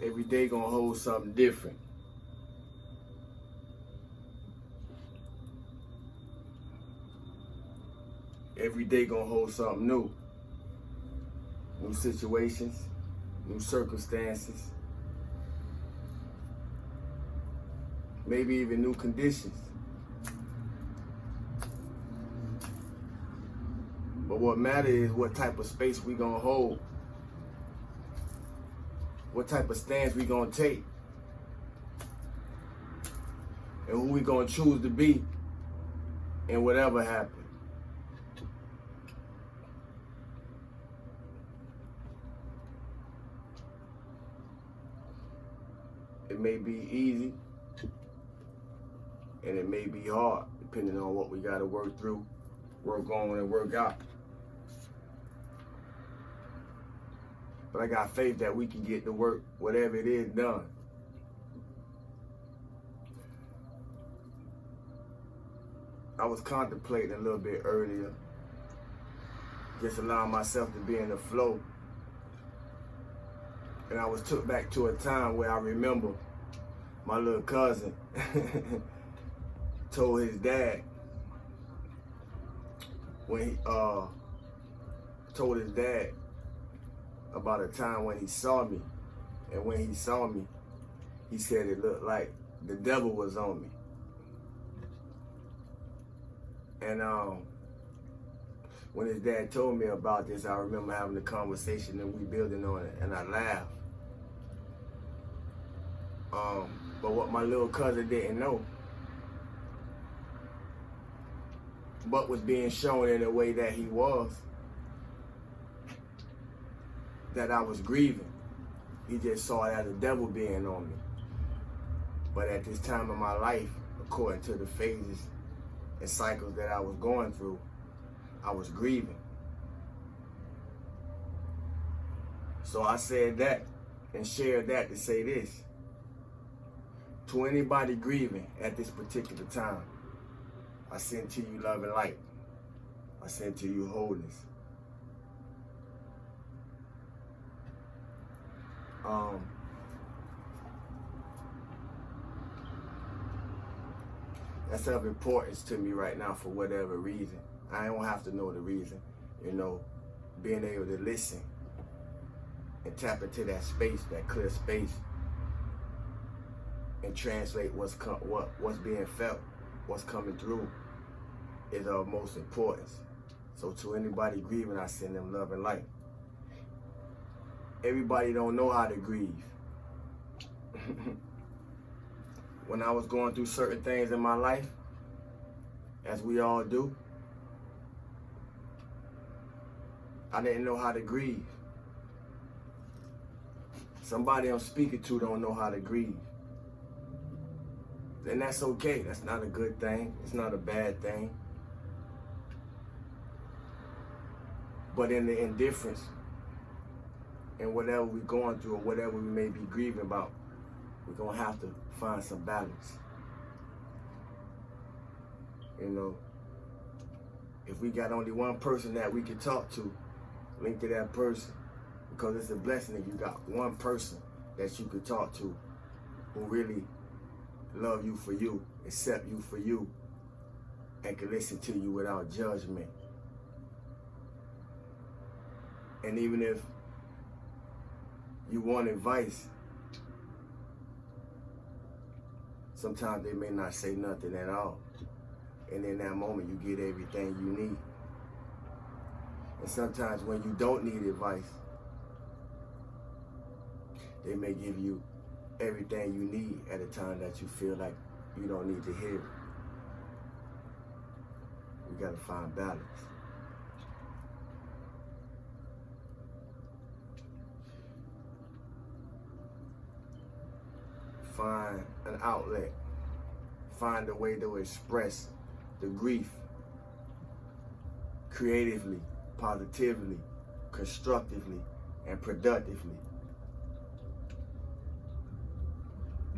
Every day gonna hold something different. Every day gonna hold something new. New situations, new circumstances, maybe even new conditions. But what matters is what type of space we gonna hold, what type of stance we gonna take, and who we gonna choose to be in whatever happens. It may be easy and it may be hard, depending on what we gotta work through, work on, and work out. But I got faith that we can get the work, whatever it is, done. I was contemplating a little bit earlier, just allowing myself to be in the flow. And I was took back to a time where I remember my little cousin told his dad, when he told his dad about a time when he saw me. And when he saw me, he said it looked like the devil was on me. And when his dad told me about this, I remember having a conversation and we building on it, and I laughed. But what my little cousin didn't know, but was being shown in the way that he was, that I was grieving. He just saw it as the devil being on me. But at this time of my life, according to the phases and cycles that I was going through, I was grieving. So I said that and shared that to say this. To anybody grieving at this particular time, I send to you love and light. I send to you wholeness. That's of importance to me right now for whatever reason. I don't have to know the reason, being able to listen and tap into that space, that clear space, and translate what's being felt, what's coming through, is of most importance. So to anybody grieving, I send them love and light. Everybody don't know how to grieve. When I was going through certain things in my life, as we all do, I didn't know how to grieve. Somebody I'm speaking to don't know how to grieve. And that's okay. That's not a good thing. It's not a bad thing. But in the indifference, and whatever we're going through or whatever we may be grieving about, we're going to have to find some balance. If we got only one person that we can talk to, link to that person, because it's a blessing if you got one person that you could talk to who really love you for you, accept you for you, and can listen to you without judgment. And even if you want advice, sometimes they may not say nothing at all. And in that moment, you get everything you need. And sometimes when you don't need advice, they may give you everything you need at a time that you feel like you don't need to hear it. We gotta find balance. Find an outlet. Find a way to express the grief creatively, positively, constructively, and productively.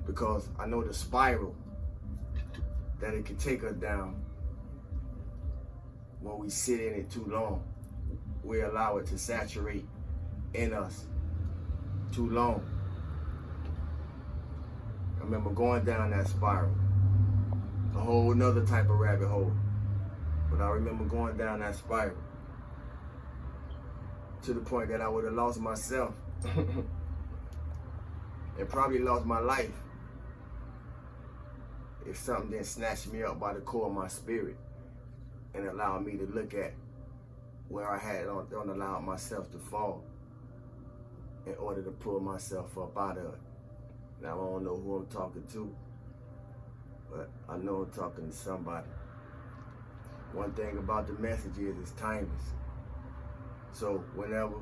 Because I know the spiral that it can take us down when we sit in it too long. We allow it to saturate in us too long. I remember going down that spiral, a whole nother type of rabbit hole. But I remember going down that spiral to the point that I would have lost myself and probably lost my life if something didn't snatch me up by the core of my spirit and allow me to look at where I had don't allow myself to fall in order to pull myself up out of it. Now, I don't know who I'm talking to, but I know I'm talking to somebody. One thing about the message is it's timeless. So whenever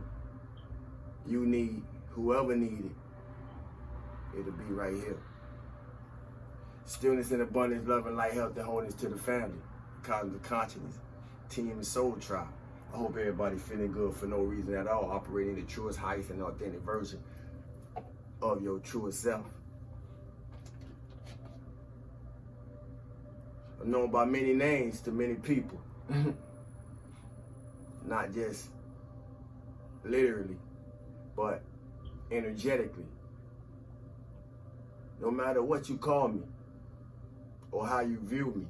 you need, whoever need it, it'll be right here. Stillness and abundance, love and light, health and wholeness to the family. Cosmic consciousness, team and soul tribe. I hope everybody feeling good for no reason at all, operating the truest, highest, and authentic version of your truest self. I'm known by many names to many people. Not just literally, but energetically. No matter what you call me or how you view me,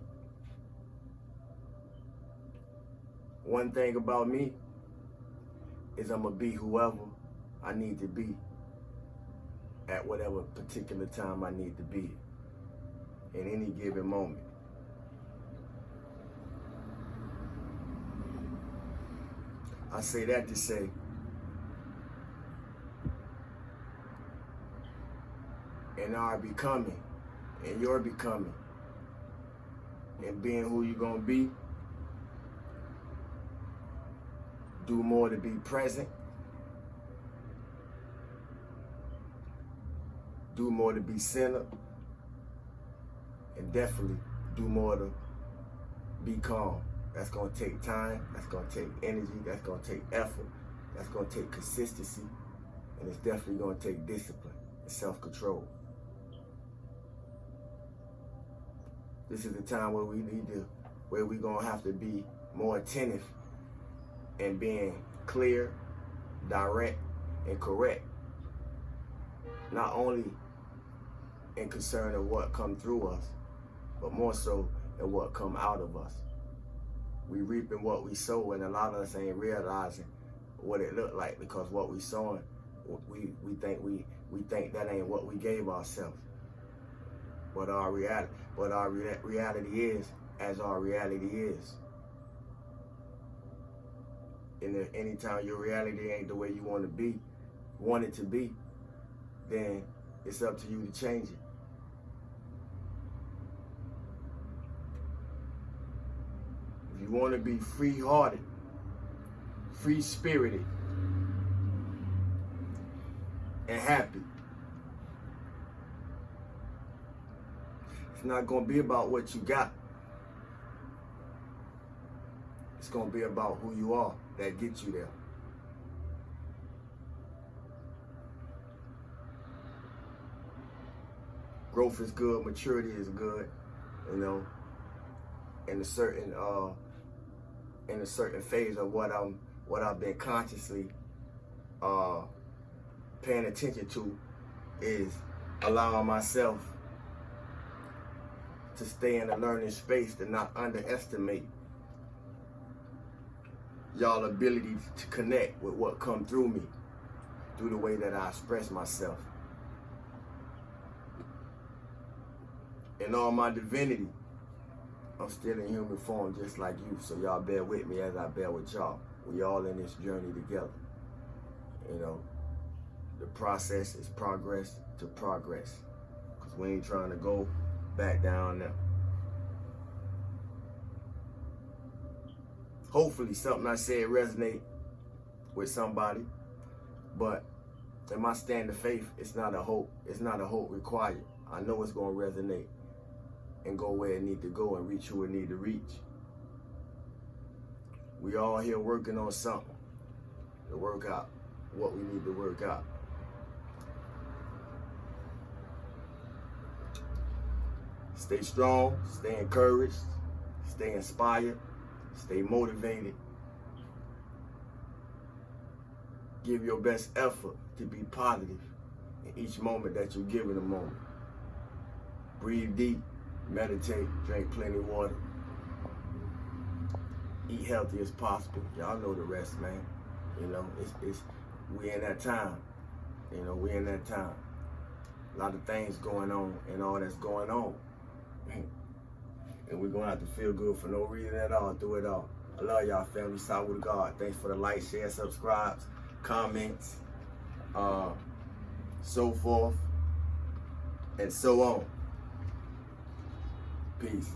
one thing about me is I'm gonna be whoever I need to be at whatever particular time I need to be in any given moment. I say that to say, in our becoming, in your becoming, and being who you're gonna be, do more to be present, do more to be centered, and definitely do more to be calm. That's gonna take time, that's gonna take energy, that's gonna take effort, that's gonna take consistency, and it's definitely gonna take discipline and self-control. This is the time where we're gonna have to be more attentive and being clear, direct, and correct. Not only in concern of what come through us, but more so in what come out of us. We reaping what we sow, and a lot of us ain't realizing what it looked like, because what we sowing, we think that ain't what we gave ourselves. But our reality is as our reality is. And if anytime your reality ain't the way you want it to be, then it's up to you to change it. If you want to be free-hearted, free-spirited, and happy, it's not going to be about what you got. It's going to be about who you are that gets you there. Growth is good, maturity is good, you know, in a certain phase of what I've been consciously paying attention to is allowing myself to stay in a learning space, to not underestimate y'all ability to connect with what come through me, through the way that I express myself. In all my divinity, I'm still in human form just like you, so y'all bear with me as I bear with y'all. We all in this journey together. You know, the process is progress to progress, because we ain't trying to go back down now. Hopefully something I said resonate with somebody, but in my stand of faith, it's not a hope required. I know it's gonna resonate and go where it need to go and reach who it need to reach. We all here working on something to work out what we need to work out. Stay strong, stay encouraged, stay inspired, stay motivated. Give your best effort to be positive in each moment that you give in a moment. breathe deep, meditate, drink plenty of water, eat healthy as possible. Y'all know the rest, man. You know, we in that time. You know, we in that time. A lot of things going on and all that's going on. And we're going to have to feel good for no reason at all through it all. I love y'all, family. Side with God. Thanks for the like, share, subscribes, comments, so forth, and so on. Peace.